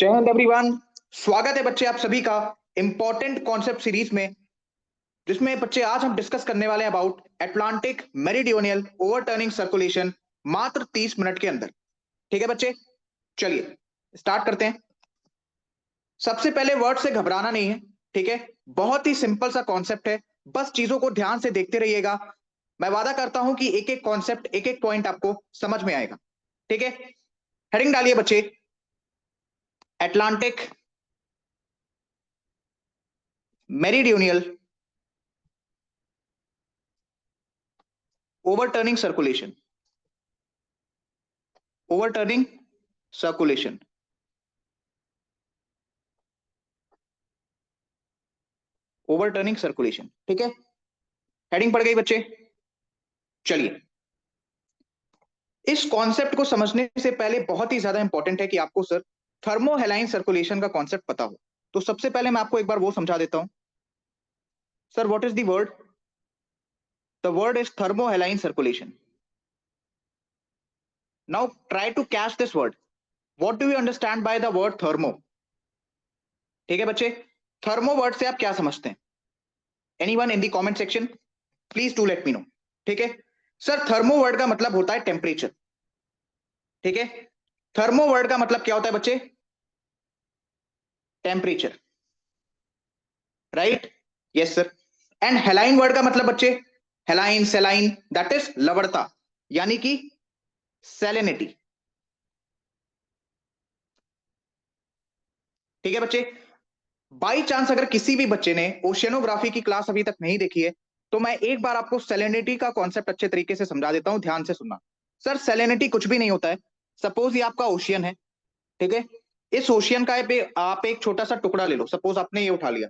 जय हिंद एवरीवन। स्वागत है बच्चे आप सभी का इंपॉर्टेंट कॉन्सेप्ट सीरीज में, जिसमें बच्चे आज हम डिस्कस करने वाले हैं about Atlantic meridional overturning circulation मात्र 30 मिनट के अंदर। ठीक है बच्चे, चलिए स्टार्ट करते हैं। सबसे पहले वर्ड से घबराना नहीं है, ठीक है। बहुत ही सिंपल सा कॉन्सेप्ट है, बस चीजों को ध्यान से देखते रहिएगा। मैं वादा करता हूं कि एक एक कॉन्सेप्ट एक एक पॉइंट आपको समझ में आएगा। ठीक है, हेडिंग डालिए बच्चे, Atlantic meridional overturning circulation. Overturning circulation, overturning circulation, ठीक है। हेडिंग पड़ गई बच्चे। चलिए, इस कॉन्सेप्ट को समझने से पहले बहुत ही ज्यादा इंपॉर्टेंट है कि आपको सर थर्मोहेलाइन सर्कुलेशन का कॉन्सेप्ट पता हो। तो सबसे पहले मैं आपको एक बार वो समझा देता हूं। Sir, what is the word? The word is thermohaline circulation. Now try to catch this word. What do you understand by the word thermo? ठीक है बच्चे, थर्मो वर्ड से आप क्या समझते हैं? Anyone in the comment section, please do let me know. ठीक है सर, थर्मो वर्ड का मतलब होता है टेम्परेचर। ठीक है, थर्मो वर्ड का मतलब क्या होता है बच्चे? Temperature, right? Yes sir. And हेलाइन word का मतलब बच्चे, हेलाइन सेलाइन, दैट इज लवणता, यानी कि सेलेनिटी। ठीक है बच्चे, बाई चांस अगर किसी भी बच्चे ने ओशियनोग्राफी की क्लास अभी तक नहीं देखी है, तो मैं एक बार आपको सेलेनिटी का कॉन्सेप्ट अच्छे तरीके से समझा देता हूं, ध्यान से सुनना। सर, सेलेनिटी कुछ भी नहीं होता है। सपोज ये आपका ओशियन है, ठीक है। इस ओशियन का आप एक छोटा सा टुकड़ा ले लो, सपोज आपने ये उठा लिया,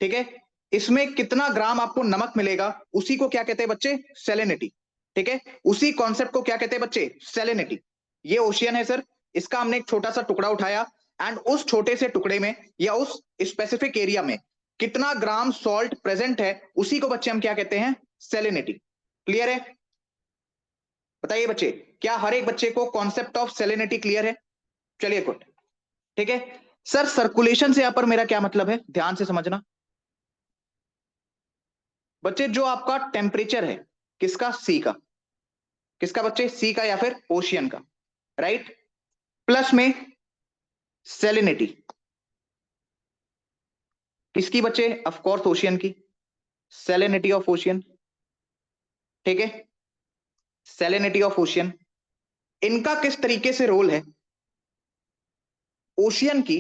ठीक है। इसमें कितना ग्राम आपको नमक मिलेगा, उसी को क्या कहते हैं बच्चे? सेलेनिटी। ठीक है, उसी कॉन्सेप्ट को क्या कहते हैं बच्चे? सेलेनिटी। ये ओशियन है सर, इसका हमने एक छोटा सा टुकड़ा उठाया, एंड उस छोटे से टुकड़े में या उस स्पेसिफिक एरिया में कितना ग्राम सॉल्ट प्रेजेंट है, उसी को बच्चे हम क्या कहते हैं? सेलेनिटी। क्लियर है? बताइए बच्चे, क्या हर एक बच्चे को कॉन्सेप्ट ऑफ सेलेनिटी क्लियर है? चलिए गुड। ठीक है सर, सर्कुलेशन से यहां पर मेरा क्या मतलब है, ध्यान से समझना बच्चे। जो आपका टेम्परेचर है, किसका? सी का। किसका बच्चे? सी का या फिर ओशियन का, राइट। प्लस में सेलिनिटी, किसकी बच्चे? ऑफ कोर्स ओशियन की। सेलिनिटी ऑफ ओशियन, ठीक है, सेलिनिटी ऑफ ओशियन। इनका किस तरीके से रोल है ओशियन की?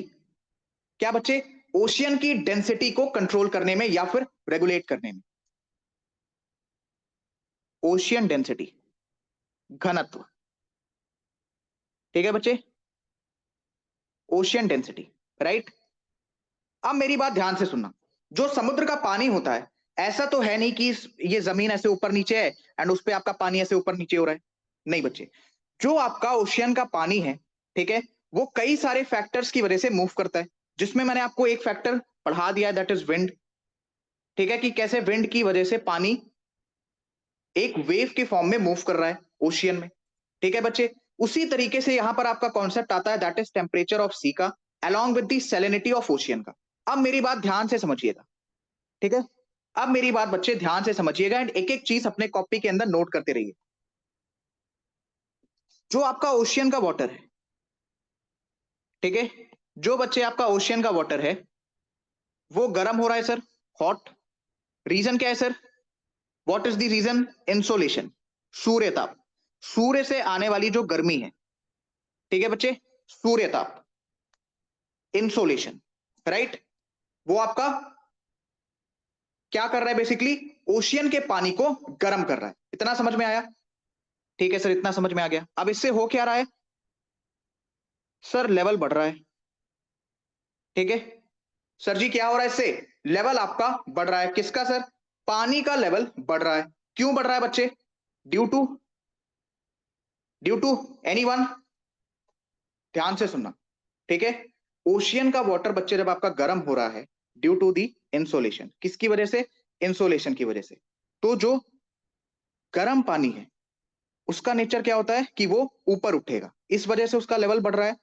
क्या बच्चे? ओशियन की डेंसिटी को कंट्रोल करने में या फिर रेगुलेट करने में। ओशियन डेंसिटी, घनत्व, ठीक है बच्चे, ओशियन डेंसिटी, राइट। अब मेरी बात ध्यान से सुनना। जो समुद्र का पानी होता है, ऐसा तो है नहीं कि ये जमीन ऐसे ऊपर नीचे है एंड उस पे आपका पानी ऐसे ऊपर नीचे हो रहा है। नहीं बच्चे, जो आपका ओशियन का पानी है, ठीक है, वो कई सारे फैक्टर्स की वजह से मूव करता है, जिसमें मैंने आपको एक फैक्टर पढ़ा दिया है, दैट इज विंड। ठीक है, कि कैसे विंड की वजह से पानी एक वेव के फॉर्म में मूव कर रहा है ओशियन में। ठीक है बच्चे, उसी तरीके से यहां पर आपका कॉन्सेप्ट आता है, दैट इज टेम्परेचर ऑफ सी का along with the salinity of ocean का। अब मेरी बात ध्यान से समझिएगा, ठीक है। अब मेरी बात बच्चे ध्यान से समझिएगा एंड एक एक चीज अपने कॉपी के अंदर नोट करते रहिए। जो आपका ओशियन का वाटर है, ठीक है, जो बच्चे आपका ओशियन का वाटर है वो गर्म हो रहा है सर, हॉट। रीजन क्या है sir? What is the reason? Insolation, सूर्य ताप। सूर्य से आने वाली जो गर्मी है, ठीक है बच्चे, सूर्य ताप, इंसोलेशन, राइट। वो आपका क्या कर रहा है? बेसिकली ओशियन के पानी को गर्म कर रहा है। इतना समझ में आया? ठीक है सर, इतना समझ में आ गया। अब इससे हो क्या रहा है सर? लेवल बढ़ रहा है, ठीक है। सर जी क्या हो रहा है इससे? लेवल आपका बढ़ रहा है। किसका सर? पानी का लेवल बढ़ रहा है। क्यों बढ़ रहा है बच्चे? Due to, due to anyone? ध्यान से सुनना, ठीक है। ओशियन का वाटर बच्चे जब आपका गर्म हो रहा है, ड्यू टू दी इंसोलेशन। किसकी वजह से? इंसोलेशन की वजह से। तो जो गर्म पानी है, उसका नेचर क्या होता है कि वो ऊपर उठेगा, इस वजह से उसका लेवल बढ़ रहा है।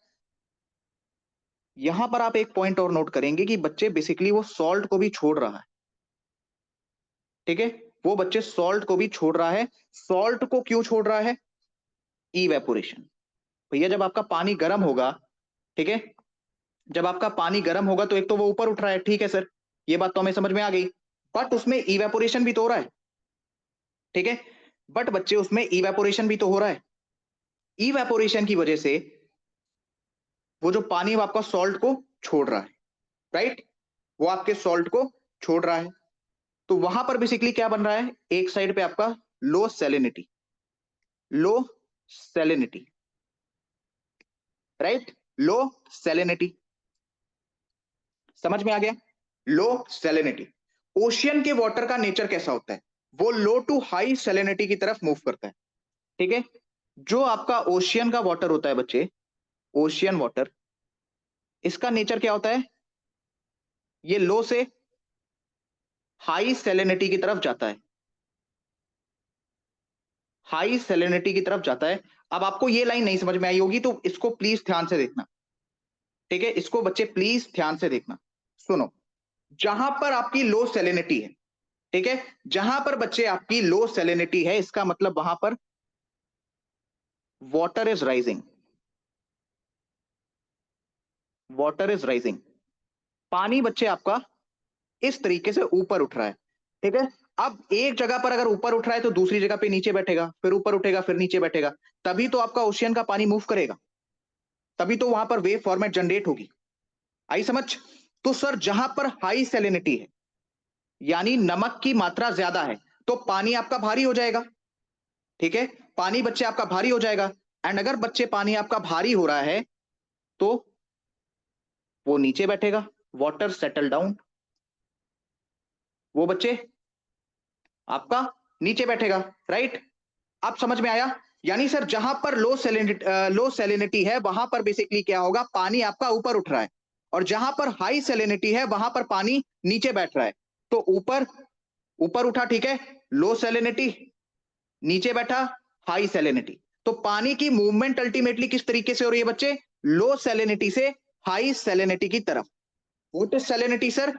यहां पर आप एक पॉइंट और नोट करेंगे कि बच्चे बेसिकली वो सॉल्ट को भी छोड़ रहा है, ठीक है, वो बच्चे सॉल्ट को भी छोड़ रहा है। सॉल्ट को क्यों छोड़ रहा है? इवेपोरेशन। भैया जब आपका पानी गर्म होगा, ठीक है, जब आपका पानी गर्म होगा तो एक तो वो ऊपर उठ रहा है, ठीक है सर, ये बात तो हमें समझ में आ गई, बट उसमें इवेपोरेशन भी तो हो रहा है, ठीक है, बट बच्चे उसमें इवेपोरेशन भी तो हो रहा है। इवेपोरेशन की वजह से वो जो पानी वो आपका सॉल्ट को छोड़ रहा है, राइट, वो आपके सॉल्ट को छोड़ रहा है। तो वहां पर बेसिकली क्या बन रहा है, एक साइड पे आपका लो सैलिनिटी, लो सैलिनिटी, राइट, लो सैलिनिटी, समझ में आ गया? लो सैलिनिटी। ओशियन के वाटर का नेचर कैसा होता है? वो लो टू हाई सैलिनिटी की तरफ मूव करता है, ठीक है। जो आपका ओशियन का वाटर होता है बच्चे, ओशियन वाटर, इसका नेचर क्या होता है? ये लो से हाई सैलिनिटी की तरफ जाता है, हाई सैलिनिटी की तरफ जाता है। अब आपको ये लाइन नहीं समझ में आई होगी तो इसको प्लीज ध्यान से देखना, ठीक है, इसको बच्चे प्लीज ध्यान से देखना। सुनो, जहां पर आपकी लो सैलिनिटी है, ठीक है, जहां पर बच्चे आपकी लो सैलिनिटी है, इसका मतलब वहां पर water is rising, water is rising. पानी बच्चे आपका इस तरीके से ऊपर उठ रहा है, ठीक है। अब एक जगह पर अगर ऊपर उठ रहा है तो दूसरी जगह पे नीचे बैठेगा, फिर ऊपर उठेगा फिर नीचे बैठेगा, तभी तो आपका ओशियन का पानी मूव करेगा, तभी तो वहां पर वेव फॉर्मेट जनरेट होगी। आई समझ? तो सर जहां पर हाई सैलिनिटी है, यानी नमक की मात्रा ज्यादा है, तो पानी आपका भारी हो जाएगा, ठीक है, पानी बच्चे आपका भारी हो जाएगा। एंड अगर बच्चे पानी आपका भारी हो रहा है तो वो नीचे बैठेगा, वाटर सेटल डाउन, वो बच्चे आपका नीचे बैठेगा, राइट। आप समझ में आया? यानी सर जहां पर लो सैलिनिटी है वहां पर बेसिकली क्या होगा, पानी आपका ऊपर उठ रहा है, और जहां पर हाई सैलिनिटी है वहां पर पानी नीचे बैठ रहा है। तो ऊपर, ऊपर उठा, ठीक है, लो सैलिनिटी, नीचे बैठा हाई सैलिनिटी। तो पानी की मूवमेंट अल्टीमेटली किस तरीके से हो रही है बच्चे? लो सैलिनिटी से हाई सैलिनिटी की तरफ। What is salinity sir?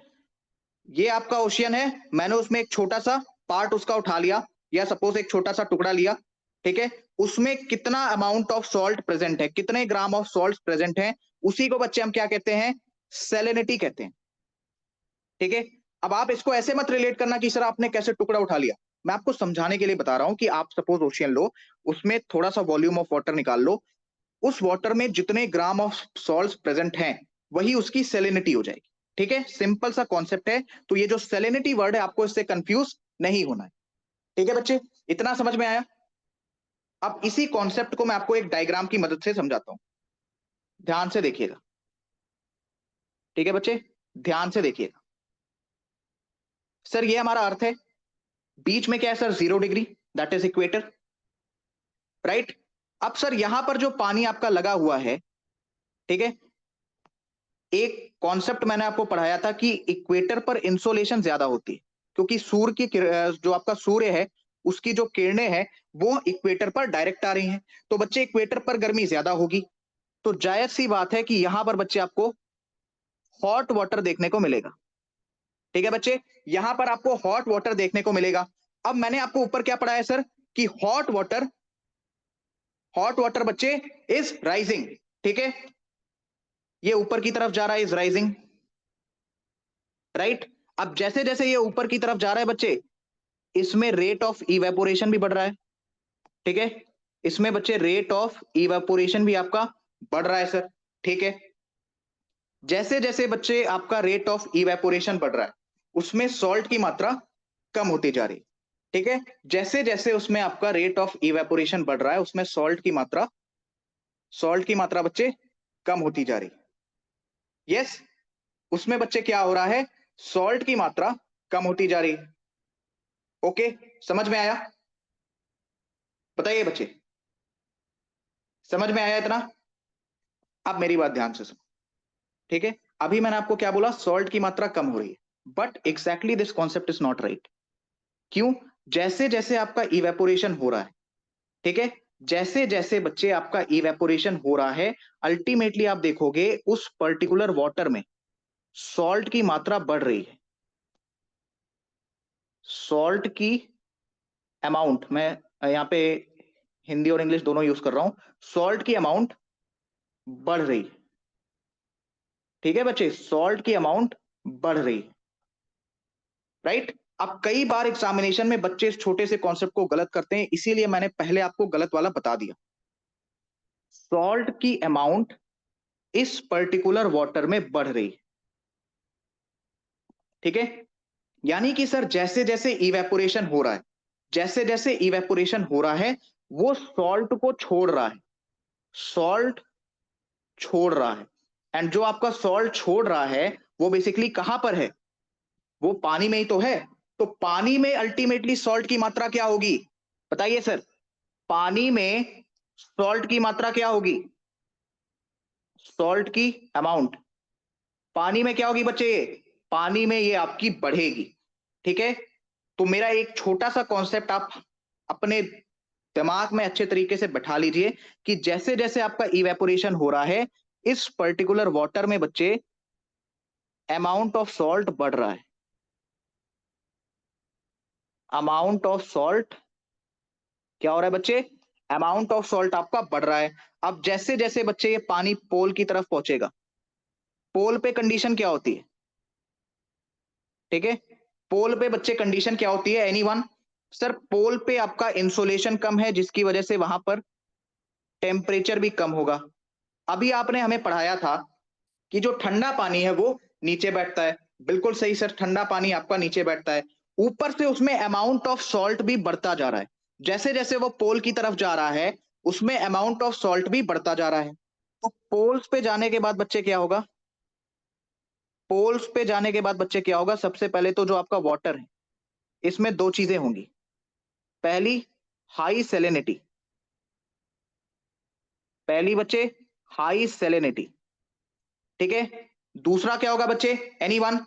ये आपका ओशियन है, मैंने उसमें एक छोटा सा पार्ट उसका उठा लिया, या सपोज एक छोटा सा टुकड़ा लिया, ठीक है, उसमें कितना अमाउंट ऑफ सॉल्ट प्रेजेंट है, कितने ग्राम ऑफ सॉल्ट प्रेजेंट है, उसी को बच्चे हम क्या कहते हैं? सैलिनिटी कहते हैं, ठीक है। अब आप इसको ऐसे मत रिलेट करना कि सर आपने कैसे टुकड़ा उठा लिया, मैं आपको समझाने के लिए बता रहा हूं कि आप सपोज ओशियन लो, उसमें थोड़ा सा वॉल्यूम ऑफ वाटर निकाल लो, उस वाटर में जितने ग्राम ऑफ सॉल्ट प्रेजेंट हैं वही उसकी सैलिनिटी हो जाएगी, ठीक है, सिंपल सा कॉन्सेप्ट है। तो ये जो सैलिनिटी वर्ड है आपको इससे कंफ्यूज नहीं होना है, ठीक है बच्चे, इतना समझ में आया? अब इसी कॉन्सेप्ट को मैं आपको एक डायग्राम की मदद से समझाता हूं, ध्यान से देखिएगा, ठीक है बच्चे, ध्यान से देखिएगा। सर ये हमारा अर्थ है, बीच में क्या है sir? 0 degree, that is equator, right. अब सर यहां पर जो पानी आपका लगा हुआ है, ठीक है, एक कॉन्सेप्ट मैंने आपको पढ़ाया था कि इक्वेटर पर इंसोलेशन ज्यादा होती है, क्योंकि सूर्य की जो आपका सूर्य है उसकी जो किरणें हैं वो इक्वेटर पर डायरेक्ट आ रही हैं, तो बच्चे इक्वेटर पर गर्मी ज्यादा होगी। तो जायज सी बात है कि यहां पर बच्चे आपको हॉट वाटर देखने को मिलेगा, ठीक है बच्चे, यहां पर आपको हॉट वाटर देखने को मिलेगा। अब मैंने आपको ऊपर क्या पढ़ा है सर, कि हॉट वाटर बच्चे इज राइजिंग, ठीक है, ये ऊपर की तरफ जा रहा है, इज राइजिंग, राइट। अब जैसे जैसे ये ऊपर की तरफ जा रहा है बच्चे, इसमें रेट ऑफ इवेपोरेशन भी बढ़ रहा है, ठीक है, इसमें बच्चे रेट ऑफ इवेपोरेशन भी आपका बढ़ रहा है सर, ठीक है। जैसे जैसे बच्चे आपका रेट ऑफ इवेपोरेशन बढ़ रहा है उसमें सॉल्ट की मात्रा कम होती जा रही है, ठीक है, जैसे जैसे उसमें आपका रेट ऑफ इवेपोरेशन बढ़ रहा है उसमें सॉल्ट की मात्रा बच्चे कम होती जा रही है, यस, उसमें बच्चे क्या हो रहा है, सॉल्ट की मात्रा कम होती जा रही है, ओके, समझ में आया? बताइए बच्चे, समझ में आया इतना? अब मेरी बात ध्यान से सुनो, ठीक है, अभी मैंने आपको क्या बोला, सॉल्ट की मात्रा कम हो रही है, but exactly this concept is not right. क्यों? जैसे जैसे आपका इवेपोरेशन हो रहा है, ठीक है, जैसे जैसे बच्चे आपका इवेपोरेशन हो रहा है, अल्टीमेटली आप देखोगे उस पर्टिकुलर वाटर में सॉल्ट की मात्रा बढ़ रही है। सॉल्ट की अमाउंट, मैं यहाँ पे हिंदी और इंग्लिश दोनों यूज कर रहा हूं। सॉल्ट की अमाउंट बढ़ रही है। ठीक है बच्चे, सॉल्ट की अमाउंट बढ़ रही है, राइट। अब कई बार एग्जामिनेशन में बच्चे इस छोटे से कॉन्सेप्ट को गलत करते हैं, इसीलिए मैंने पहले आपको गलत वाला बता दिया। सॉल्ट की अमाउंट इस पर्टिकुलर वाटर में बढ़ रही है। ठीक है, यानी कि सर जैसे जैसे इवेपोरेशन हो रहा है, जैसे जैसे इवेपोरेशन हो रहा है, वो सॉल्ट को छोड़ रहा है। सॉल्ट छोड़ रहा है। एंड जो आपका सॉल्ट छोड़ रहा है, वो बेसिकली कहां पर है? वो पानी में ही तो है। तो पानी में अल्टीमेटली सॉल्ट की मात्रा क्या होगी? बताइए सर, पानी में सॉल्ट की मात्रा क्या होगी? सॉल्ट की अमाउंट पानी में क्या होगी बच्चे? पानी में ये आपकी बढ़ेगी। ठीक है, तो मेरा एक छोटा सा कॉन्सेप्ट आप अपने दिमाग में अच्छे तरीके से बैठा लीजिए कि जैसे जैसे आपका इवेपोरेशन हो रहा है, इस पर्टिकुलर वाटर में बच्चे अमाउंट ऑफ सॉल्ट बढ़ रहा है। अमाउंट ऑफ सॉल्ट क्या हो रहा है बच्चे? अमाउंट ऑफ सॉल्ट आपका बढ़ रहा है। अब जैसे जैसे बच्चे ये पानी पोल की तरफ पहुंचेगा, पोल पे कंडीशन क्या होती है? ठीक है, पोल पे बच्चे कंडीशन क्या होती है? एनीवन? सर पोल पे आपका इंसोलेशन कम है, जिसकी वजह से वहां पर टेम्परेचर भी कम होगा। अभी आपने हमें पढ़ाया था कि जो ठंडा पानी है वो नीचे बैठता है। बिल्कुल सही सर, ठंडा पानी आपका नीचे बैठता है। ऊपर से उसमें अमाउंट ऑफ सॉल्ट भी बढ़ता जा रहा है। जैसे जैसे वो पोल की तरफ जा रहा है, उसमें अमाउंट ऑफ सॉल्ट भी बढ़ता जा रहा है। तो पोल्स पे जाने के बाद बच्चे क्या होगा? पोल्स पे जाने के बाद बच्चे क्या होगा? सबसे पहले तो जो आपका वाटर है, इसमें दो चीजें होंगी। पहली, हाई सेलेनिटी। पहली बच्चे, हाई सेलेनिटी। ठीक है, दूसरा क्या होगा बच्चे? एनीवन?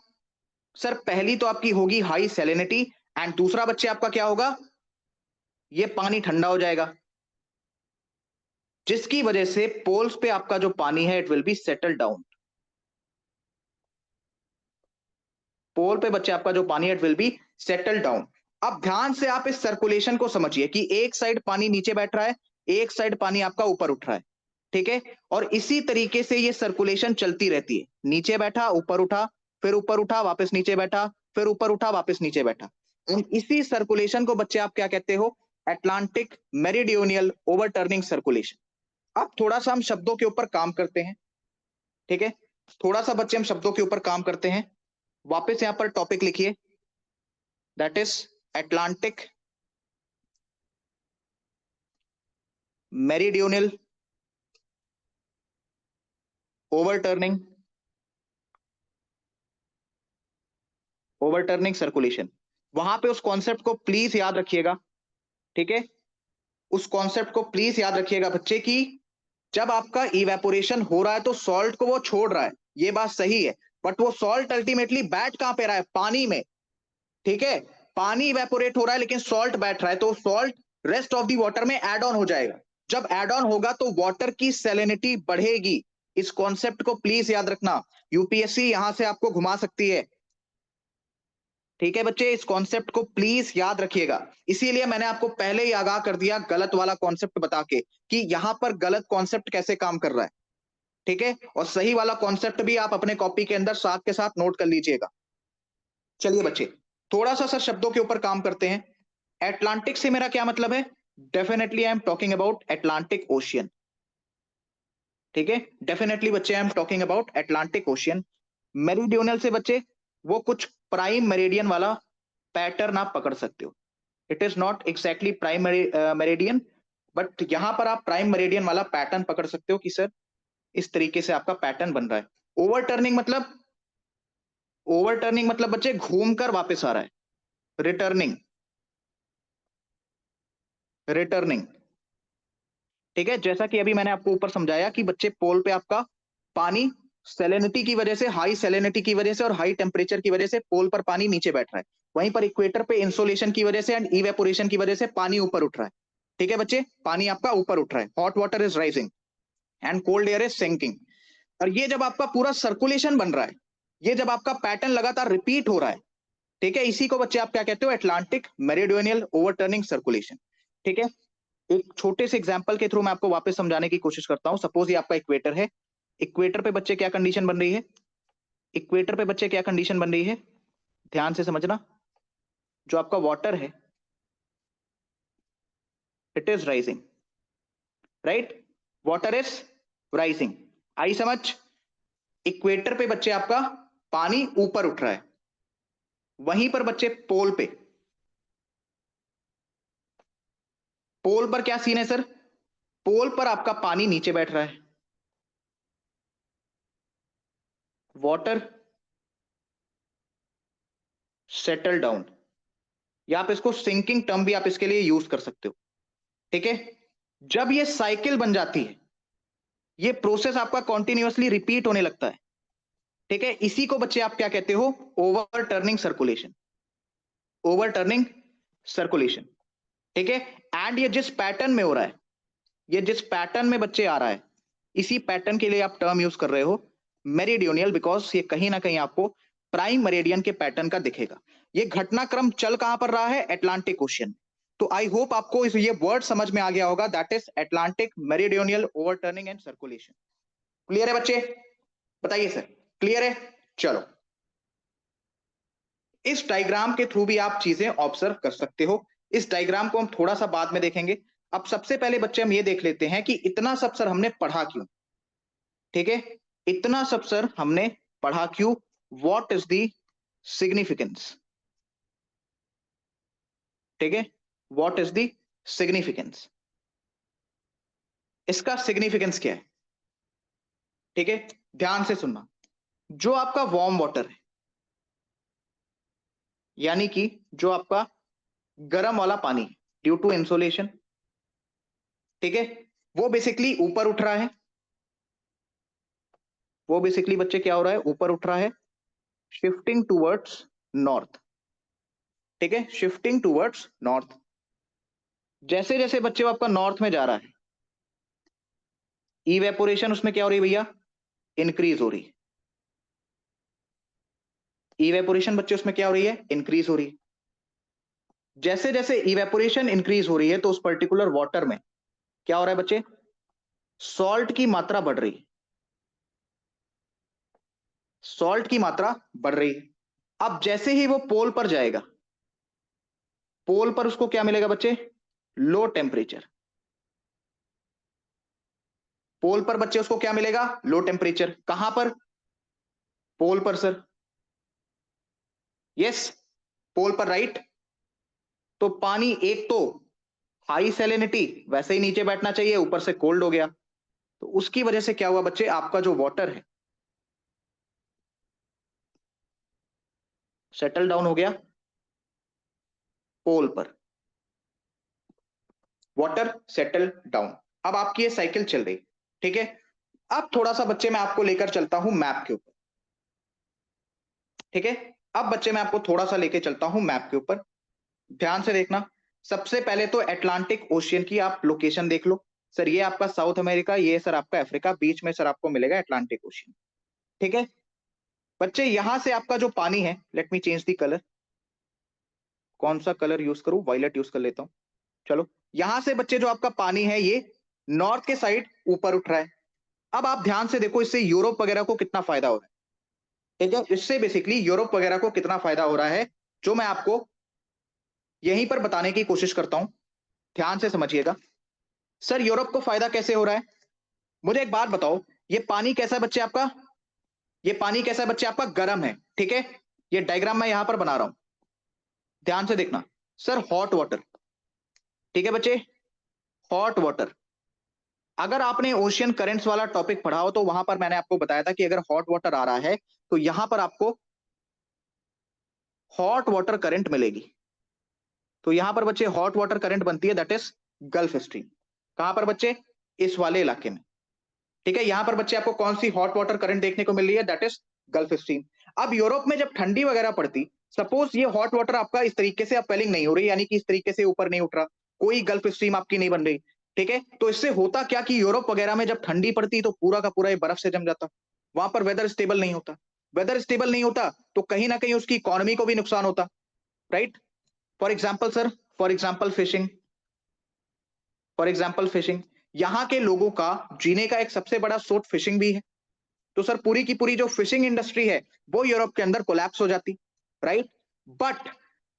सर पहली तो आपकी होगी हाई सेलेनिटी, एंड दूसरा बच्चे आपका क्या होगा? ये पानी ठंडा हो जाएगा, जिसकी वजह से पोल्स पे आपका जो पानी है it will be settle down. Pole पे बच्चे आपका जो पानी है it will be settle down. अब ध्यान से आप इस सर्कुलेशन को समझिए कि एक साइड पानी नीचे बैठ रहा है, एक साइड पानी आपका ऊपर उठ रहा है। ठीक है, और इसी तरीके से ये सर्कुलेशन चलती रहती है। नीचे बैठा, ऊपर उठा, फिर ऊपर उठा, वापस नीचे बैठा, फिर ऊपर उठा, वापस नीचे बैठा। और इसी सर्कुलेशन को बच्चे आप क्या कहते हो? Atlantic meridional overturning circulation. अब थोड़ा सा हम शब्दों के ऊपर काम करते हैं। ठीक है, थोड़ा सा बच्चे हम शब्दों के ऊपर काम करते हैं। वापस यहां पर टॉपिक लिखिए, that is Atlantic meridional overturning overturning circulation. वहां पे उस कॉन्सेप्ट को प्लीज याद रखिएगा। ठीक है, उस कॉन्सेप्ट को प्लीज याद रखिएगा बच्चे की जब आपका इवेपोरेशन हो रहा है तो सॉल्ट को वो छोड़ रहा है, ये बात सही है। बट वो सॉल्ट अल्टीमेटली बैठ कहां पे रहा है? पानी में। ठीक है, पानी इवेपोरेट हो रहा है लेकिन सॉल्ट बैठ रहा है, तो salt rest of the water में एड ऑन हो जाएगा। जब एड ऑन होगा तो वाटर की सैलिनिटी बढ़ेगी। इस कॉन्सेप्ट को प्लीज याद रखना, यूपीएससी यहां से आपको घुमा सकती है। ठीक है बच्चे, इस कॉन्सेप्ट को प्लीज याद रखिएगा। इसीलिए मैंने आपको पहले ही आगाह कर दिया गलत वाला कॉन्सेप्ट बता के कि यहां पर गलत कॉन्सेप्ट कैसे काम कर रहा है। ठीक है, और सही वाला कॉन्सेप्ट भी आप अपने कॉपी के अंदर साथ के साथ नोट कर लीजिएगा। चलिए बच्चे, थोड़ा सा सर शब्दों के ऊपर काम करते हैं। एटलांटिक से मेरा क्या मतलब है? Definitely I am talking about Atlantic Ocean. ठीक है, डेफिनेटली बच्चे I am talking about Atlantic Ocean. Meridional से बच्चे वो कुछ प्राइम मेरिडियन वाला पैटर्न आप पकड़ सकते हो। It is not exactly prime meridian, but यहां पर आप प्राइम मेरिडियन वाला पैटर्न पकड़ सकते हो कि सर इस तरीके से आपका पैटर्न बन रहा है। ओवरटर्निंग मतलब, ओवरटर्निंग मतलब बच्चे घूमकर वापस आ रहा है। Returning, returning. ठीक है, जैसा कि अभी मैंने आपको ऊपर समझाया कि बच्चे पोल पे आपका पानी सेलेनिटी की वजह से, हाई सेलेनिटी की वजह से और हाई टेम्परेचर की वजह से पोल पर पानी नीचे बैठ रहा है। वहीं पर इक्वेटर पे इंसोलेशन की वजह से एंड इवेपोरेशन की वजह से पानी ऊपर उठ रहा है। ठीक है बच्चे, पानी आपका ऊपर उठ रहा है, hot water is rising and cold air is sinking. और ये जब आपका पूरा सर्कुलेशन बन रहा है, ये जब आपका पैटर्न लगातार रिपीट हो रहा है, ठीक है, इसी को बच्चे आप क्या कहते हो, अटलांटिक मेरिडियनल ओवरटर्निंग सर्कुलेशन। ठीक है, एक छोटे से एग्जांपल के थ्रू मैं आपको वापस समझाने की कोशिश करता हूं। सपोज ये आपका इक्वेटर है, इक्वेटर पे बच्चे क्या कंडीशन बन रही है, इक्वेटर पे बच्चे क्या कंडीशन बन रही है, ध्यान से समझना। जो आपका वाटर है, it is rising, right, water is rising, आई समझ। इक्वेटर पे बच्चे आपका पानी ऊपर उठ रहा है, वहीं पर बच्चे पोल पे, पोल पर क्या सीन है सर, पोल पर आपका पानी नीचे बैठ रहा है, वाटर सेटल डाउन, या आप इसको सिंकिंग टर्म भी आप इसके लिए यूज कर सकते हो। ठीक है, जब ये साइकिल बन जाती है, ये प्रोसेस आपका कॉन्टिन्यूअसली रिपीट होने लगता है। ठीक है, इसी को बच्चे आप क्या कहते हो, over turning circulation, over turning circulation. ठीक है, एंड ये जिस पैटर्न में हो रहा है, ये जिस पैटर्न में बच्चे आ रहा है, इसी पैटर्न के लिए आप टर्म यूज कर रहे हो मेरिडियनल, बिकॉज ये कहीं ना कहीं आपको प्राइम मेरिडियन के पैटर्न का दिखेगा। ये घटनाक्रम चल कहां पर रहा है, अटलांटिक ओशियन। तो आई होप आपको ये वर्ड समझ में आ गया होगा, that is Atlantic meridional overturning and circulation. Clear है बच्चे, बताइए सर, क्लियर है। चलो, इस डायग्राम के थ्रू भी आप चीजें ऑब्जर्व कर सकते हो। इस डायग्राम को हम थोड़ा सा बाद में देखेंगे। अब सबसे पहले बच्चे हम ये देख लेते हैं कि इतना सब सर हमने पढ़ा क्यों। ठीक है, इतना सब सर हमने पढ़ा क्यों, व्हाट इज द सिग्निफिकेंस। ठीक है, व्हाट इज द सिग्निफिकेंस, इसका सिग्निफिकेंस क्या है। ठीक है, ध्यान से सुनना। जो आपका वार्म वाटर है, यानी कि जो आपका गर्म वाला पानी, ड्यू टू इंसोलेशन, ठीक है, वो बेसिकली ऊपर उठ रहा है, वो बेसिकली बच्चे क्या हो रहा है, ऊपर उठ रहा है, शिफ्टिंग टूवर्ड्स नॉर्थ। ठीक है, शिफ्टिंग टूवर्ड्स नॉर्थ। जैसे जैसे बच्चे वो आपका नॉर्थ में जा रहा है, इवेपोरेशन उसमें क्या हो रही है भैया, इंक्रीज हो रही है। इवेपोरेशन बच्चे उसमें क्या हो रही है, इंक्रीज हो रही है। जैसे जैसे इवेपोरेशन इंक्रीज हो रही है, तो उस पर्टिकुलर वाटर में क्या हो रहा है बच्चे, सॉल्ट की मात्रा बढ़ रही है, सॉल्ट की मात्रा बढ़ रही है। अब जैसे ही वो पोल पर जाएगा, पोल पर उसको क्या मिलेगा बच्चे, लो टेम्परेचर। पोल पर बच्चे उसको क्या मिलेगा, लो टेम्परेचर। कहां पर, पोल पर सर, यस, पोल पर, राइट। तो पानी एक तो हाई सैलिनिटी, वैसे ही नीचे बैठना चाहिए, ऊपर से कोल्ड हो गया, तो उसकी वजह से क्या हुआ बच्चे, आपका जो वाटर है सेटल डाउन हो गया पोल पर, वाटर सेटल डाउन। अब आपकी ये साइकिल चल रही, ठीक है। अब थोड़ा सा बच्चे मैं आपको लेकर चलता हूं मैप के ऊपर। ठीक है, अब बच्चे मैं आपको थोड़ा सा लेके चलता हूं मैप के ऊपर, ध्यान से देखना। सबसे पहले तो अटलांटिक ओशियन की आप लोकेशन देख लो। सर ये आपका साउथ अमेरिका, ये सर आपका अफ्रीका, बीच में सर आपको मिलेगा अटलांटिक ओशियन। ठीक है बच्चे, यहां से आपका जो पानी है, let me change the colour, कौन सा कलर यूज करूं, वायलेट यूज कर लेता हूं। चलो, यहां से बच्चे जो आपका पानी है, ये नॉर्थ के साइड ऊपर उठ रहा है। अब आप ध्यान से देखो, इससे यूरोप वगैरह को कितना फायदा हो रहा है। ठीक है, इससे बेसिकली यूरोप वगैरह को कितना फायदा हो रहा है, जो मैं आपको यहीं पर बताने की कोशिश करता हूं। ध्यान से समझिएगा। सर यूरोप को फायदा कैसे हो रहा है, मुझे एक बात बताओ, ये पानी कैसा है बच्चे आपका, ये पानी कैसा है बच्चे आपका, गर्म है। ठीक है, ये डायग्राम मैं यहां पर बना रहा हूं, ध्यान से देखना। सर हॉट वाटर, ठीक है बच्चे, हॉट वाटर। अगर आपने ओशियन करंट्स वाला टॉपिक पढ़ा हो, तो वहां पर मैंने आपको बताया था कि अगर हॉट वाटर आ रहा है, तो यहां पर आपको हॉट वाटर करंट मिलेगी। तो यहां पर बच्चे हॉट वाटर करंट बनती है, दैट इज गल्फ स्ट्रीम। कहां पर बच्चे, इस वाले इलाके में। ठीक है, यहां पर बच्चे आपको कौन सी हॉट वाटर करंट देखने को मिल रही है, दैट इज गल्फ स्ट्रीम। अब यूरोप में जब ठंडी वगैरह पड़ती, सपोज ये हॉट वाटर आपका इस तरीके से अपवेलिंग नहीं हो रही, यानी कि इस तरीके से ऊपर नहीं उठ रहा, कोई गल्फ स्ट्रीम आपकी नहीं बन रही, ठीक है। तो इससे होता क्या कि यूरोप वगैरह में जब ठंडी पड़ती तो पूरा का पूरा ये बर्फ से जम जाता, वहां पर वेदर स्टेबल नहीं होता, वेदर स्टेबल नहीं होता तो कहीं ना कहीं उसकी इकोनॉमी को भी नुकसान होता, right. For example sir, for example fishing, for example fishing, यहाँ के लोगों का जीने का एक सबसे बड़ा सोर्स फिशिंग भी है। तो सर पूरी की पूरी जो फिशिंग इंडस्ट्री है वो यूरोप के अंदर कोलैप्स हो जाती, राइट। बट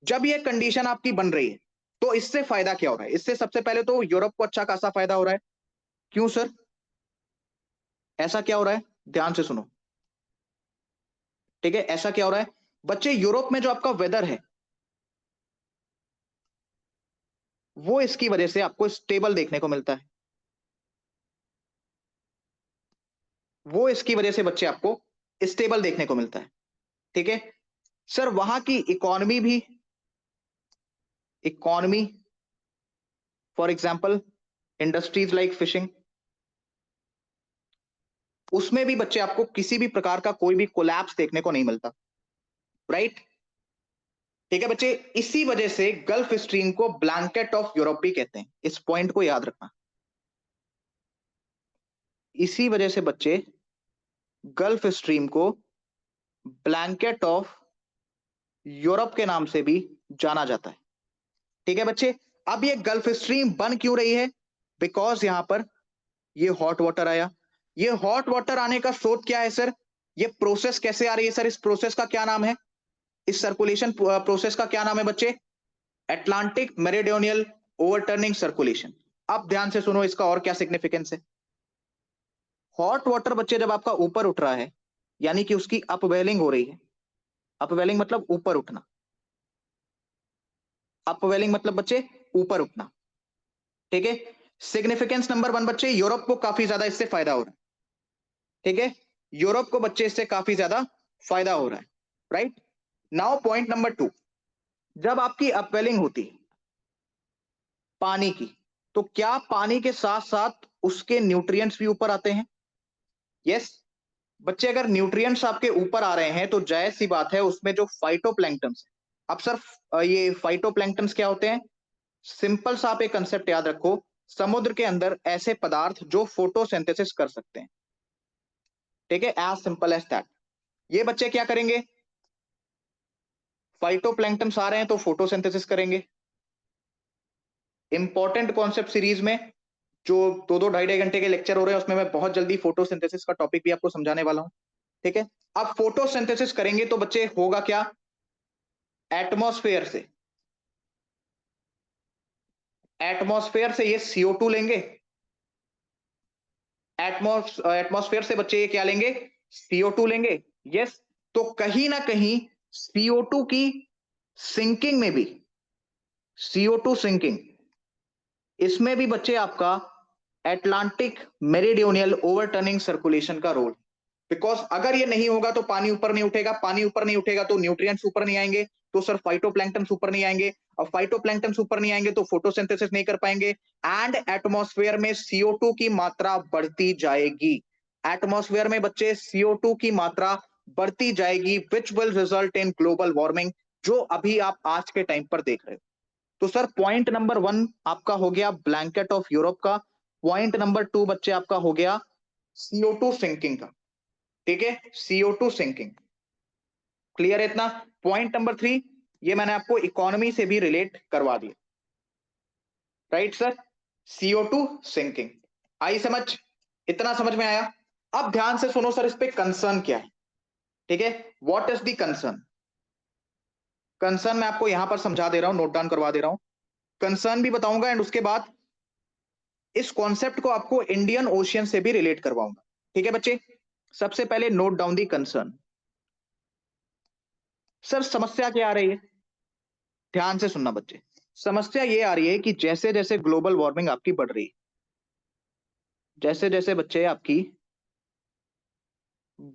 जब ये कंडीशन आपकी बन रही है तो इससे फायदा क्या हो रहा है? इससे सबसे पहले तो यूरोप को अच्छा खासा फायदा हो रहा है। क्यों सर, ऐसा क्या हो रहा है? ध्यान से सुनो, ठीक है। ऐसा क्या हो रहा है बच्चे, यूरोप में जो आपका वेदर है वो इसकी वजह से आपको स्टेबल देखने को मिलता है, वो इसकी वजह से बच्चे आपको स्टेबल देखने को मिलता है, ठीक है। सर वहां की इकोनॉमी भी, economy for example industries like fishing, उसमें भी बच्चे आपको किसी भी प्रकार का कोई भी कोलैप्स देखने को नहीं मिलता, राइट। ठीक है बच्चे, इसी वजह से गल्फ स्ट्रीम को ब्लैंकेट ऑफ यूरोप भी कहते हैं, इस पॉइंट को याद रखना। इसी वजह से बच्चे गल्फ स्ट्रीम को ब्लैंकेट ऑफ यूरोप के नाम से भी जाना जाता है, ठीक है बच्चे। अब ये गल्फ स्ट्रीम बन क्यों रही है? बिकॉज यहां पर ये हॉट वाटर आया। ये हॉट वाटर आने का स्रोत क्या है सर? ये प्रोसेस कैसे आ रही है सर? इस प्रोसेस का क्या नाम है? इस सर्कुलेशन प्रोसेस का क्या नाम है बच्चे? Atlantic meridional overturning circulation. अब ध्यान से सुनो इसका और क्या सिग्निफिकेंस है। हॉट वाटर बच्चे जब आपका ऊपर उठ रहा है यानी कि उसकी अपवेलिंग हो रही है, अपवेलिंग मतलब ऊपर उठना, अपवेलिंग मतलब बच्चे ऊपर उठना, ठीक है। सिग्निफिकेंस नंबर वन बच्चे, यूरोप को काफी ज्यादा इससे फायदा हो रहा है, ठीक है। यूरोप को बच्चे इससे काफी ज्यादा फायदा हो रहा है, right. Now point number two, जब आपकी अपवेलिंग होती है पानी की, तो क्या पानी के साथ साथ उसके न्यूट्रिएंट्स भी ऊपर आते हैं? यस बच्चे, अगर न्यूट्रिएंट्स आपके ऊपर आ रहे हैं तो जायज सी बात है उसमें जो फाइटोप्लैंक्टन्स है। अब सर ये फाइटोप्लैंक्टन्स क्या होते हैं? सिंपल सा आप एक कंसेप्ट याद रखो, समुद्र के अंदर ऐसे पदार्थ जो फोटोसिंथेसिस कर सकते हैं, ठीक है, एज सिंपल एज दैट। ये बच्चे क्या करेंगे? फाइटोप्लैंक्टन्स आ रहे हैं तो फोटोसिंथेसिस करेंगे। इंपॉर्टेंट कॉन्सेप्ट सीरीज में जो 2-2 ढाई-ढाई घंटे के लेक्चर हो रहे हैं उसमें मैं बहुत जल्दी फोटोसिंथेसिस का टॉपिक भी आपको समझाने वाला हूं, ठीक है। अब फोटोसिंथेसिस करेंगे तो बच्चे होगा क्या? एटमॉस्फेयर से, एटमॉस्फेयर से ये CO2 लेंगे, एटमॉस्फेयर से बच्चे ये क्या लेंगे? CO2 लेंगे, यस। तो कहीं ना कहीं CO2 की सिंकिंग में भी, CO2 सिंकिंग, इसमें भी बच्चे आपका एटलांटिक मेरिडियोनियल ओवरटर्निंग सर्कुलेशन का रोल। बिकॉज अगर ये नहीं होगा तो पानी ऊपर नहीं उठेगा, पानी ऊपर नहीं उठेगा तो न्यूट्रिएंट्स ऊपर नहीं आएंगे, तो सर फाइटोप्लैंक्टन्स ऊपर नहीं आएंगे, और फाइटोप्लैंक्टन्स ऊपर नहीं आएंगे तो फोटोसिंथेसिस नहीं कर पाएंगे, एंड एटमॉस्फेयर में CO2 की मात्रा बढ़ती जाएगी। एटमॉस्फेयर में बच्चे CO2 की मात्रा बढ़ती जाएगी, which will result in global warming, जो अभी आप आज के टाइम पर देख रहे हो। तो सर पॉइंट नंबर वन आपका हो गया ब्लैंकेट ऑफ यूरोप का, पॉइंट नंबर टू बच्चे आपका हो गया CO2 सिंकिंग का, ठीक है, CO2 सिंकिंग। क्लियर है इतना? पॉइंट नंबर थ्री, ये मैंने आपको इकोनॉमी से भी रिलेट करवा दिया, राइट सर। CO2 सिंकिंग आई समझ? इतना समझ में आया? अब ध्यान से सुनो सर, इस पे कंसर्न क्या है, ठीक है। What is the concern? Concern मैं आपको यहां पर समझा दे रहा हूं, नोट डाउन करवा दे रहा हूं, कंसर्न भी बताऊंगा एंड उसके बाद इस कॉन्सेप्ट को आपको इंडियन ओशियन से भी रिलेट करवाऊंगा, ठीक है बच्चे। सबसे पहले note down the concern. Sir समस्या क्या आ रही है? ध्यान से सुनना बच्चे, समस्या ये आ रही है कि जैसे जैसे ग्लोबल वार्मिंग आपकी बढ़ रही है, जैसे जैसे बच्चे आपकी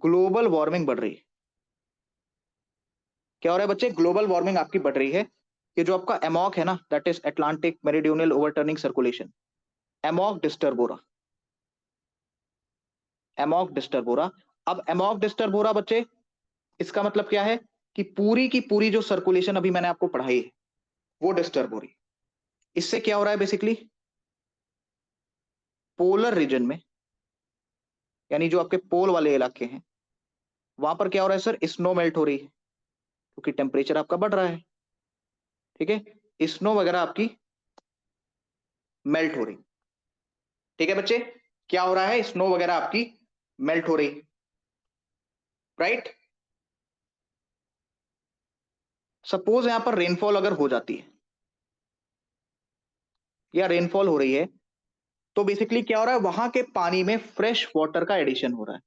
ग्लोबल वार्मिंग बढ़ रही है, क्या हो रहा है बच्चे? ग्लोबल वार्मिंग आपकी बढ़ रही है। ये जो आपका एमॉक है ना, that is Atlantic meridional overturning circulation, amok disturb हो रहा, एमॉक डिस्टर्ब हो रहा। अब एमॉक डिस्टर्ब हो रहा बच्चे, इसका मतलब क्या है कि पूरी की पूरी जो सर्कुलेशन अभी मैंने आपको पढ़ाई है वो डिस्टर्ब हो रही है, इससे क्या हो रहा है बेसिकली, पोलर रीजन में, यानी जो आपके पोल वाले इलाके हैं, वहां पर क्या हो रहा है सर, स्नो मेल्ट हो रही है, क्योंकि टेम्परेचर आपका बढ़ रहा है। ठीक है, स्नो वगैरह आपकी मेल्ट हो रही। ठीक है बच्चे, क्या हो रहा है, स्नो वगैरह आपकी मेल्ट हो रही, राइट। सपोज यहां पर रेनफॉल अगर हो जाती है, या रेनफॉल हो रही है, तो बेसिकली क्या हो रहा है, वहां के पानी में फ्रेश वाटर का एडिशन हो रहा है।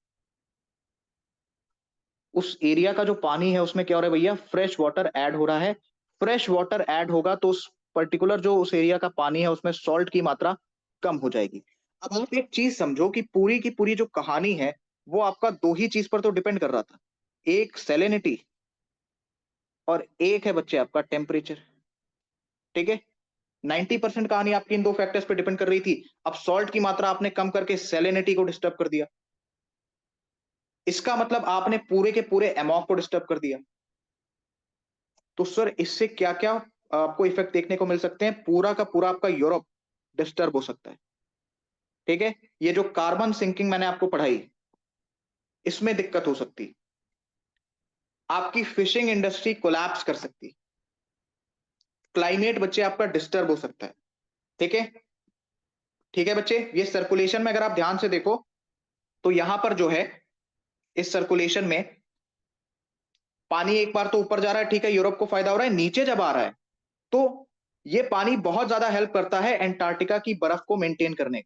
उस एरिया का जो पानी है उसमें क्या हो रहा है भैया, फ्रेश वाटर ऐड हो रहा है। फ्रेश वाटर ऐड होगा तो उस पर्टिकुलर जो उस एरिया का पानी है उसमें सॉल्ट की मात्रा कम हो जाएगी। अब आप एक चीज समझो कि पूरी की पूरी जो कहानी है वो आपका दो ही चीज पर तो डिपेंड कर रहा था, एक सैलिनिटी और एक है बच्चे आपका टेम्परेचर। ठीक है, 90% कहानी आपकी इन दो फैक्टर्स पे डिपेंड कर रही थी। अब सॉल्ट की मात्रा आपने कम करके सैलिनिटी को डिस्टर्ब कर दिया, इसका मतलब आपने पूरे के पूरे एमोक को डिस्टर्ब कर दिया। तो सर इससे क्या क्या आपको इफेक्ट देखने को मिल सकते हैं, पूरा का पूरा आपका यूरोप डिस्टर्ब हो सकता है। ठीक है, ये जो कार्बन सिंकिंग मैंने आपको पढ़ाई, इसमें दिक्कत हो सकती, आपकी फिशिंग इंडस्ट्री कोलैप्स कर सकती, क्लाइमेट बच्चे आपका डिस्टर्ब हो सकता है। ठीक है, ठीक है बच्चे, ये सर्कुलेशन में अगर आप ध्यान से देखो तो यहां पर जो है इस सर्कुलेशन में पानी एक बार तो ऊपर जा रहा है, ठीक है, यूरोप को फायदा हो रहा है, नीचे जब आ रहा है तो ये पानी बहुत ज्यादा हेल्प करता है एंटार्क्टिका की बर्फ को मेंटेन करने।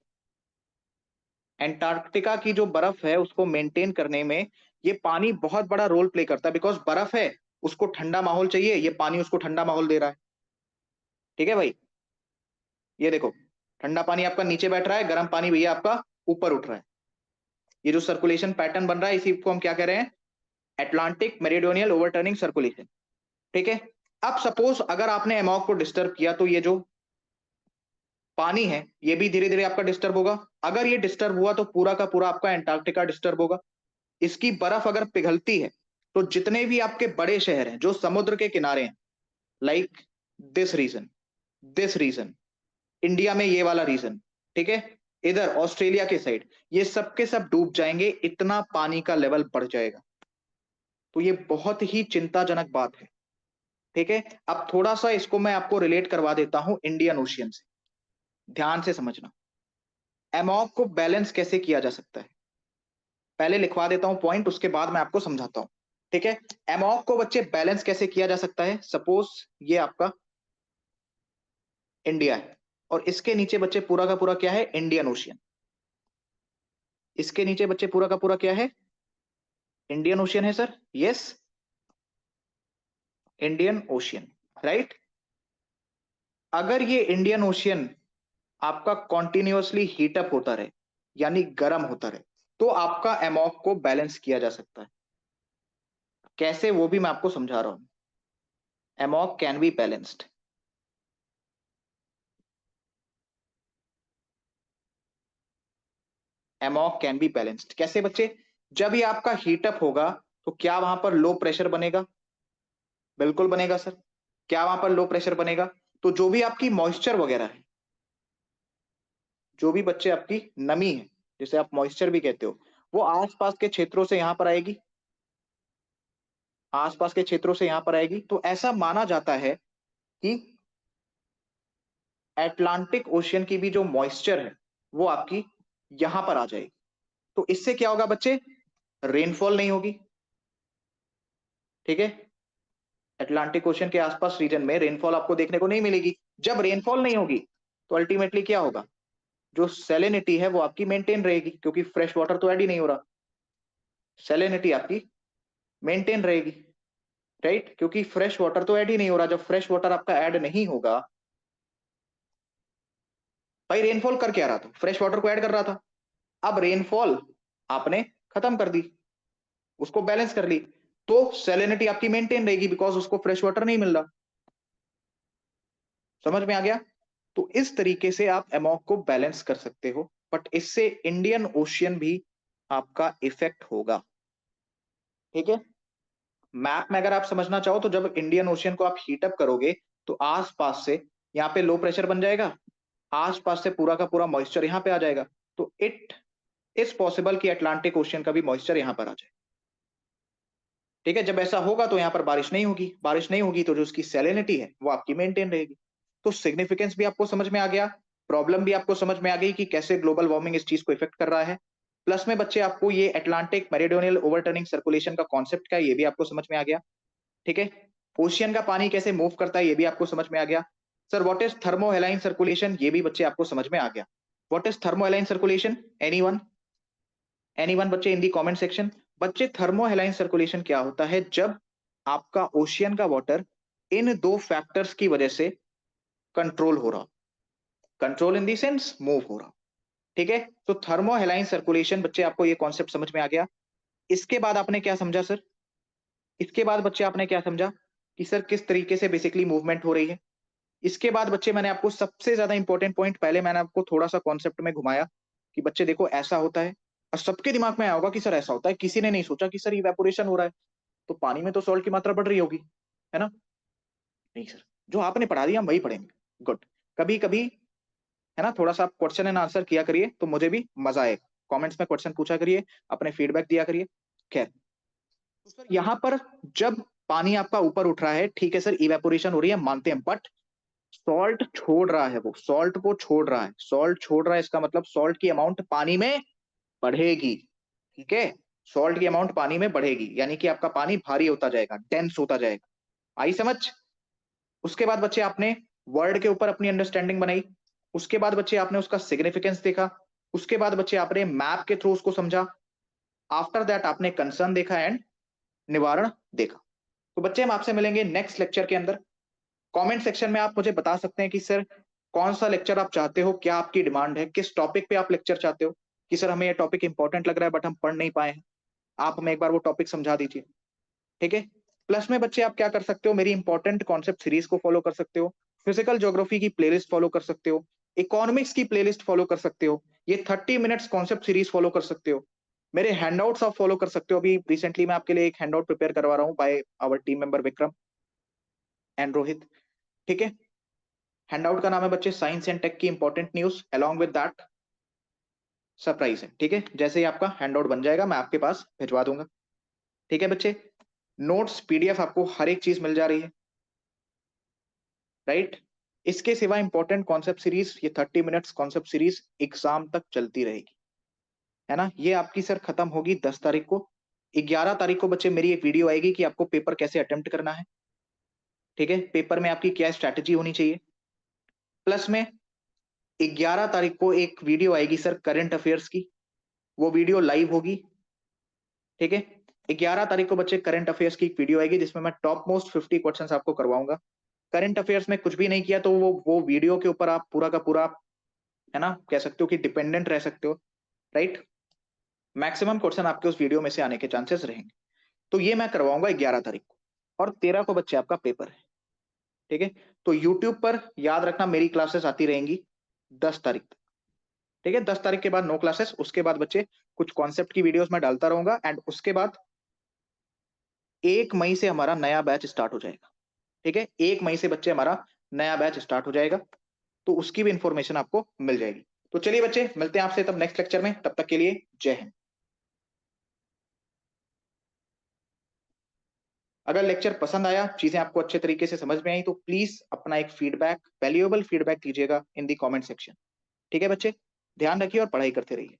एंटार्क्टिका की जो बर्फ है उसको मेंटेन करने में ये पानी बहुत बड़ा रोल प्ले करता है, बिकॉज बर्फ है, उसको ठंडा माहौल चाहिए, ये पानी उसको ठंडा माहौल दे रहा है। ठीक है भाई, ये देखो, ठंडा पानी आपका नीचे बैठ रहा है, गर्म पानी भैया आपका ऊपर उठ रहा है। ये जो सर्कुलेशन पैटर्न बन रहा है इसी को हम क्या कह रहे हैं, एटलांटिक मेरीडोनियल ओवरटर्निंग सर्कुलेशन। ठीक है, अब सपोज अगर आपने एमॉक को डिस्टर्ब किया तो ये जो पानी है ये भी धीरे धीरे आपका डिस्टर्ब होगा। अगर ये डिस्टर्ब हुआ तो पूरा का पूरा आपका एंटार्क्टिका डिस्टर्ब होगा। इसकी बर्फ अगर पिघलती है तो जितने भी आपके बड़े शहर हैं जो समुद्र के किनारे हैं, like this region, this region, India में ये वाला रीजन, ठीक है, इधर ऑस्ट्रेलिया के साइड, ये सब के सब डूब जाएंगे, इतना पानी का लेवल बढ़ जाएगा। तो ये बहुत ही चिंताजनक बात है। ठीक है, अब थोड़ा सा इसको मैं आपको रिलेट करवा देता हूं इंडियन ओशियन से, ध्यान से समझना। एमॉक को बैलेंस कैसे किया जा सकता है, पहले लिखवा देता हूं पॉइंट, उसके बाद मैं आपको समझाता हूं। ठीक है, एमॉक को बच्चे बैलेंस कैसे किया जा सकता है, सपोज ये आपका इंडिया है और इसके नीचे बच्चे पूरा का पूरा क्या है, इंडियन ओशियन। इसके नीचे बच्चे पूरा का पूरा क्या है, इंडियन ओशियन है sir, yes, Indian ocean, right. अगर ये इंडियन ओशियन आपका कॉन्टिन्यूअसली हीटअप होता रहे, यानी गर्म होता रहे, तो आपका एमॉक को बैलेंस किया जा सकता है। कैसे वो भी मैं आपको समझा रहा हूं। Amok can be balanced. Amok can be balanced कैसे बच्चे, जब ये आपका हीटअप होगा तो क्या वहां पर लो प्रेशर बनेगा, बिल्कुल बनेगा सर। क्या वहां पर लो प्रेशर बनेगा, तो जो भी आपकी मॉइस्चर वगैरह है, जो भी बच्चे आपकी नमी है, जिसे आप मॉइस्चर भी कहते हो, वो आसपास के क्षेत्रों से यहां पर आएगी, आसपास के क्षेत्रों से यहां पर आएगी। तो ऐसा माना जाता है कि एटलांटिक ओशियन की भी जो मॉइस्चर है वो आपकी यहां पर आ जाएगी। तो इससे क्या होगा बच्चे, रेनफॉल नहीं होगी। ठीक है, अटलांटिक ओशन के आसपास रीजन में रेनफॉल आपको देखने को नहीं मिलेगी। जब रेनफॉल नहीं होगी तो अल्टीमेटली क्या होगा, जो सेलेनिटी है वो आपकी मेंटेन रहेगी, क्योंकि फ्रेश वाटर तो ऐड ही नहीं हो रहा, सेलेनिटी आपकी मेंटेन रहेगी, राइट, क्योंकि फ्रेश वाटर तो ऐड ही नहीं हो रहा। जब फ्रेश वाटर आपका ऐड नहीं होगा, भाई रेनफॉल कर क्या रहा था, फ्रेश वाटर को ऐड कर रहा था। अब रेनफॉल आपने खत्म कर दी, उसको बैलेंस कर ली, तो सेलेनिटी आपकी मेंटेन रहेगी, बिकॉज उसको फ्रेश वाटर नहीं मिल रहा। समझ में आ गया। तो इस तरीके से आप एमॉक को बैलेंस कर सकते हो, बट इससे इंडियन ओशियन भी आपका इफेक्ट होगा। ठीक है, मैप में अगर आप समझना चाहो तो जब इंडियन ओशियन को आप हीटअप करोगे तो आसपास से यहाँ पे लो प्रेशर बन जाएगा, आसपास से पूरा का पूरा मॉइस्चर यहाँ पे आ जाएगा, तो इट इज पॉसिबल कि अटलांटिक ओशियन का भी मॉइस्चर यहाँ पर आ जाए। ठीक है, जब ऐसा होगा तो यहाँ पर बारिश नहीं होगी, बारिश नहीं होगी तो जो उसकी सैलिनिटी है वो आपकी मेंटेन रहेगी। तो सिग्निफिकेंस भी आपको समझ में आ गया, प्रॉब्लम भी आपको समझ में आ गई कि कैसे ग्लोबल वार्मिंग इस चीज को इफेक्ट कर रहा है। प्लस में बच्चे आपको ये अटलांटिक मेरीडोनियल ओवरटर्निंग सर्कुलेशन का कॉन्सेप्ट क्या है ये भी आपको समझ में आ गया। ठीक है, ओशियन का पानी कैसे मूव करता है ये भी आपको समझ में आ गया। Sir what is thermohaline circulation, ये भी बच्चे आपको समझ में आ गया। What is thermohaline circulation, anyone anyone बच्चे इन दी कमेंट सेक्शन। बच्चे थर्मोहेलाइन सर्कुलेशन क्या होता है, जब आपका ओशियन का वाटर इन दो फैक्टर्स की वजह से कंट्रोल हो रहा, control in the sense move हो रहा। ठीक है, तो थर्मोहेलाइन सर्कुलेशन बच्चे आपको ये कॉन्सेप्ट समझ में आ गया। इसके बाद आपने क्या समझा सर, इसके बाद बच्चे आपने क्या समझा कि सर किस तरीके से बेसिकली मूवमेंट हो रही है। इसके बाद बच्चे मैंने आपको सबसे ज्यादा इंपॉर्टेंट पॉइंट, पहले मैंने आपको थोड़ा सा कॉन्सेप्ट में घुमाया कि बच्चे देखो ऐसा होता है, और सबके दिमाग में आया होगा कि सर ऐसा होता है, किसी ने नहीं सोचा कि सर इवेपोरेशन हो रहा है तो पानी में तो सॉल्ट की मात्रा बढ़ रही होगी, है ना। नहीं सर, जो आपने पढ़ा दिया हम वही पढ़ेंगे। गुड। कभी कभी है ना, थोड़ा सा आप क्वेश्चन एंड आंसर किया करिए तो मुझे भी मजा आए, कमेंट्स में क्वेश्चन पूछा करिए, अपने फीडबैक दिया करिए। खैर, तो सर यहाँ पर जब पानी आपका ऊपर उठ रहा है, ठीक है सर, इवेपोरेशन हो रही है मानते हैं, बट सॉल्ट छोड़ रहा है, वो सॉल्ट को छोड़ रहा है, सॉल्ट छोड़ रहा है, इसका मतलब सॉल्ट की अमाउंट पानी में बढ़ेगी। ठीक है, सॉल्ट की अमाउंट पानी में बढ़ेगी, यानी कि आपका पानी भारी होता जाएगा, डेंस होता जाएगा। आई समझ। उसके बाद बच्चे आपने वर्ड के ऊपर अपनी अंडरस्टैंडिंग बनाई, उसके बाद बच्चे आपने उसका सिग्निफिकेंस देखा, उसके बाद बच्चे आपने मैप के थ्रू उसको समझा, आफ्टर दैट आपने कंसर्न देखा एंड निवारण देखा। तो बच्चे हम आपसे मिलेंगे नेक्स्ट लेक्चर के अंदर। कमेंट सेक्शन में आप मुझे बता सकते हैं कि सर कौन सा लेक्चर आप चाहते हो, क्या आपकी डिमांड है, किस टॉपिक पे आप लेक्चर चाहते हो, कि सर हमें ये टॉपिक इंपॉर्टेंट लग रहा है बट हम पढ़ नहीं पाए हैं, आप हमें एक बार वो टॉपिक समझा दीजिए। ठीक है, प्लस में बच्चे आप क्या कर सकते हो, मेरी इंपॉर्टेंट कॉन्सेप्ट सीरीज को फॉलो कर सकते हो, फिजिकल ज्योग्राफी की प्लेलिस्ट फॉलो कर सकते हो, इकोनॉमिक्स की प्लेलिस्ट फॉलो कर सकते हो, ये 30 मिनट्स कॉन्सेप्ट सीरीज फॉलो कर सकते हो, मेरे हैंडआउट्स आप फॉलो कर सकते हो। अभी रिसेंटली मैं आपके लिए एक हैंडआउट प्रिपेयर करवा रहा हूँ by our team member Vikram and Rohit. ठीक है, हैंडआउट का नाम है बच्चे साइंस एंड टेक की important news along with that surprise है। ठीक है, जैसे ही आपका हैंडआउट बन जाएगा मैं आपके पास भिजवा दूंगा। ठीक है बच्चे, नोट्स पीडीएफ आपको हर एक चीज मिल जा रही है, राइट। इसके सिवा इंपॉर्टेंट कॉन्सेप्ट सीरीज, ये 30 मिनट्स कॉन्सेप्ट सीरीज एग्जाम तक चलती रहेगी, है ना। ये आपकी सर खत्म होगी 10 तारीख को। 11 तारीख को बच्चे मेरी एक वीडियो आएगी कि आपको पेपर कैसे अटेम्प्ट करना है। ठीक है, पेपर में आपकी क्या स्ट्रैटेजी होनी चाहिए। प्लस में 11 तारीख को एक वीडियो आएगी सर करंट अफेयर्स की, वो वीडियो लाइव होगी। ठीक है, 11 तारीख को बच्चे करंट अफेयर्स की एक वीडियो आएगी जिसमें मैं टॉप मोस्ट 50 क्वेश्चंस आपको करवाऊंगा। करंट अफेयर्स में कुछ भी नहीं किया तो वो वीडियो के ऊपर आप पूरा का पूरा, है ना, कह सकते हो कि डिपेंडेंट रह सकते हो, राइट। मैक्सिमम क्वेश्चन आपके उस वीडियो में से आने के चांसेस रहेंगे। तो ये मैं करवाऊंगा 11 तारीख को, और 13 को बच्चे आपका पेपर है। ठीक है, तो यूट्यूब पर याद रखना मेरी क्लासेस आती रहेंगी 10 तारीख तक। ठीक है, 10 तारीख के बाद नो क्लासेस, उसके बाद बच्चे कुछ कॉन्सेप्ट की वीडियोस मैं डालता रहूंगा, एंड उसके बाद 1 मई से हमारा नया बैच स्टार्ट हो जाएगा। ठीक है, 1 मई से बच्चे हमारा नया बैच स्टार्ट हो जाएगा, तो उसकी भी इंफॉर्मेशन आपको मिल जाएगी। तो चलिए बच्चे, मिलते हैं आपसे तब नेक्स्ट लेक्चर में, तब तक के लिए जय हिंद। अगर लेक्चर पसंद आया, चीजें आपको अच्छे तरीके से समझ में आई, तो प्लीज अपना एक फीडबैक, वैल्यूएबल फीडबैक दीजिएगा इन दी कमेंट सेक्शन। ठीक है बच्चे, ध्यान रखिए और पढ़ाई करते रहिए।